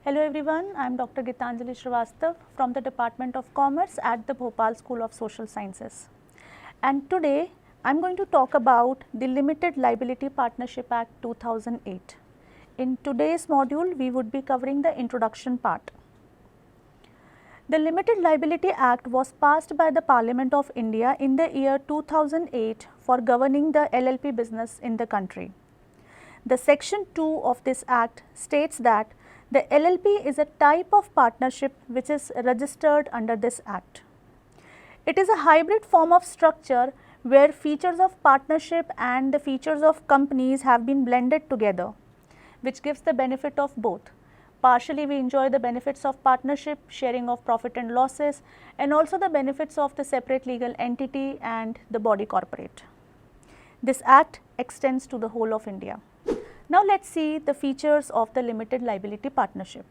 Hello everyone, I am Dr. Gitanjali Srivastav from the Department of Commerce at the Bhopal School of Social Sciences. And today I am going to talk about the Limited Liability Partnership Act 2008. In today's module, we would be covering the introduction part. The Limited Liability Act was passed by the Parliament of India in the year 2008 for governing the LLP business in the country. The section 2 of this act states that the LLP is a type of partnership which is registered under this act. It is a hybrid form of structure where features of partnership and the features of companies have been blended together, which gives the benefit of both. Partially we enjoy the benefits of partnership, sharing of profit and losses, and also the benefits of the separate legal entity and the body corporate. This act extends to the whole of India. Now let us see the features of the limited liability partnership.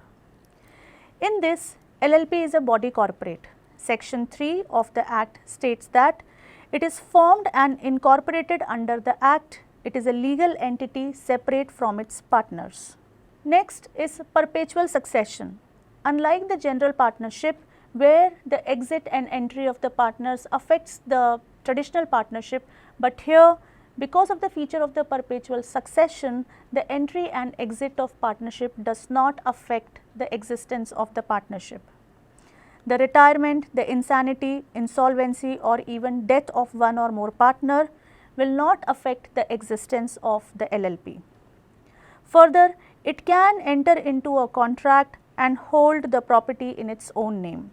In this, LLP is a body corporate. Section 3 of the act states that it is formed and incorporated under the act. It is a legal entity separate from its partners. Next is perpetual succession. Unlike the general partnership where the exit and entry of the partners affects the traditional partnership, but here because of the feature of the perpetual succession, the entry and exit of partnership does not affect the existence of the partnership. The retirement, the insanity, insolvency or even death of one or more partner will not affect the existence of the LLP. Further, it can enter into a contract and hold the property in its own name.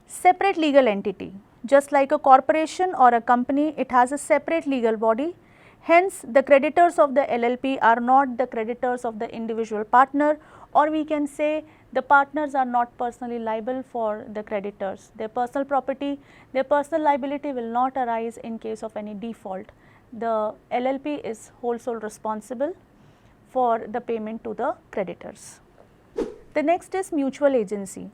Separate legal entity. Just like a corporation or a company, it has a separate legal body. Hence, the creditors of the LLP are not the creditors of the individual partner, or we can say the partners are not personally liable for the creditors. Their personal property, their personal liability will not arise in case of any default. The LLP is whole sole responsible for the payment to the creditors. The next is mutual agency.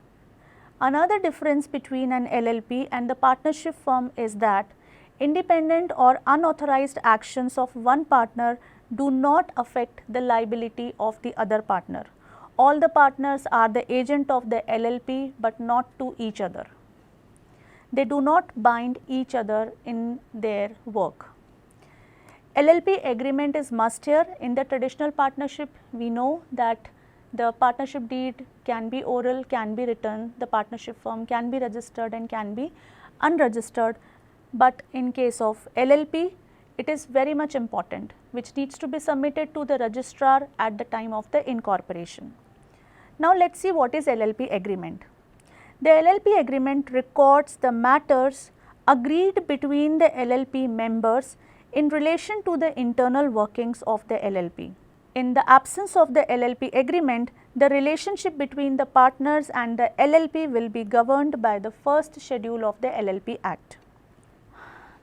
Another difference between an LLP and the partnership firm is that independent or unauthorized actions of one partner do not affect the liability of the other partner. All the partners are the agent of the LLP but not to each other. They do not bind each other in their work. LLP agreement is must here. In the traditional partnership, we know that the partnership deed can be oral, can be written, the partnership firm can be registered and can be unregistered, but in case of LLP, it is very much important, which needs to be submitted to the registrar at the time of the incorporation. Now let us see what is LLP agreement. The LLP agreement records the matters agreed between the LLP members in relation to the internal workings of the LLP. In the absence of the LLP agreement, the relationship between the partners and the LLP will be governed by the first schedule of the LLP Act.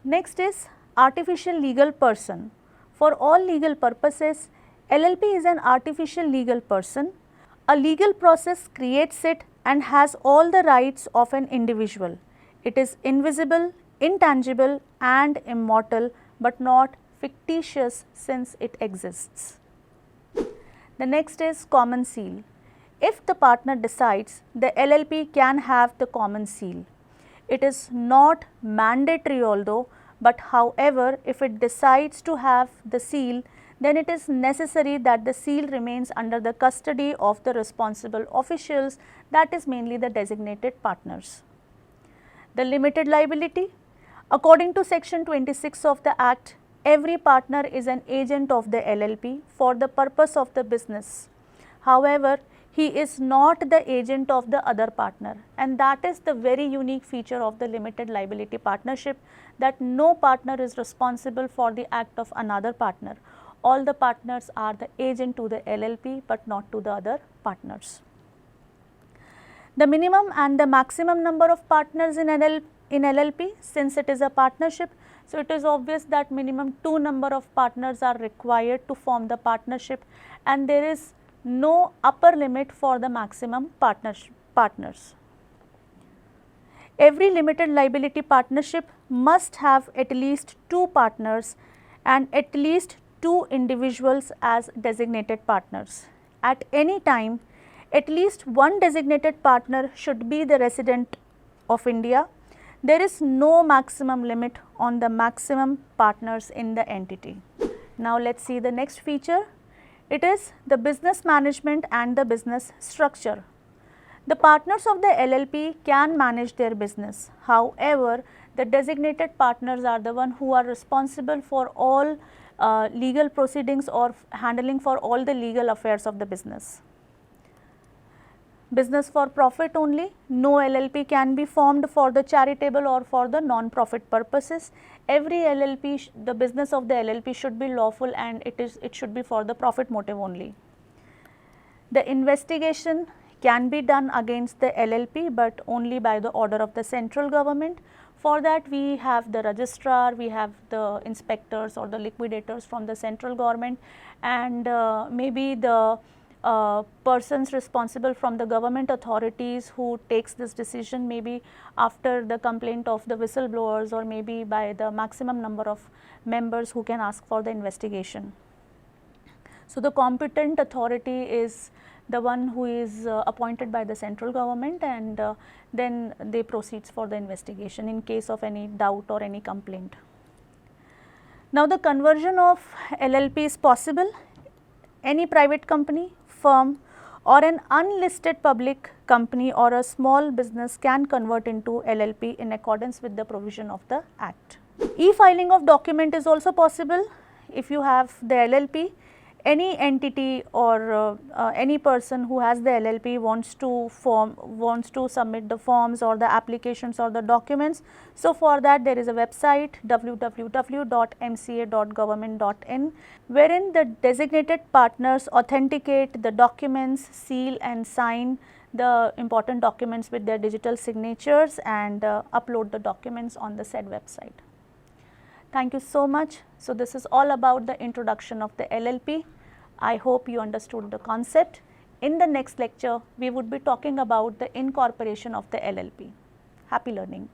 Next is artificial legal person. For all legal purposes, LLP is an artificial legal person. A legal process creates it and has all the rights of an individual. It is invisible, intangible and immortal, but not fictitious since it exists. The next is common seal. If the partner decides, the LLP can have the common seal. It is not mandatory although, but however, if it decides to have the seal, then it is necessary that the seal remains under the custody of the responsible officials, that is mainly the designated partners. The limited liability. According to section 26 of the Act, every partner is an agent of the LLP for the purpose of the business. However, he is not the agent of the other partner, and that is the very unique feature of the limited liability partnership, that no partner is responsible for the act of another partner. All the partners are the agent to the LLP but not to the other partners. The minimum and the maximum number of partners in LLP, since it is a partnership, so it is obvious that minimum 2 number of partners are required to form the partnership, and there is no upper limit for the maximum partners. Every limited liability partnership must have at least 2 partners and at least 2 individuals as designated partners. At any time, At least one designated partner should be the resident of India. There is no maximum limit on the maximum partners in the entity. Now, let us see the next feature. It is the business management and the business structure. The partners of the LLP can manage their business. However, the designated partners are the one who are responsible for all legal proceedings or handling for all the legal affairs of the business. Business for profit only, no LLP can be formed for the charitable or for the non-profit purposes. Every LLP, the business of the LLP should be lawful and it should be for the profit motive only. The investigation can be done against the LLP, but only by the order of the central government. For that we have the registrar, we have the inspectors or the liquidators from the central government, and maybe the persons responsible from the government authorities who takes this decision, maybe after the complaint of the whistleblowers or maybe by the maximum number of members who can ask for the investigation. So, the competent authority is the one who is appointed by the central government, and then they proceeds for the investigation in case of any doubt or any complaint. Now, the conversion of LLP is possible. Any private company, firm or an unlisted public company or a small business can convert into LLP in accordance with the provision of the Act. E-filing of document is also possible. If you have the LLP, any entity or any person who has the LLP wants to submit the forms or the applications or the documents. So, for that there is a website www.mca.government.in, wherein the designated partners authenticate the documents, seal and sign the important documents with their digital signatures and upload the documents on the said website. Thank you so much. So, this is all about the introduction of the LLP. I hope you understood the concept. In the next lecture, we would be talking about the incorporation of the LLP. Happy learning.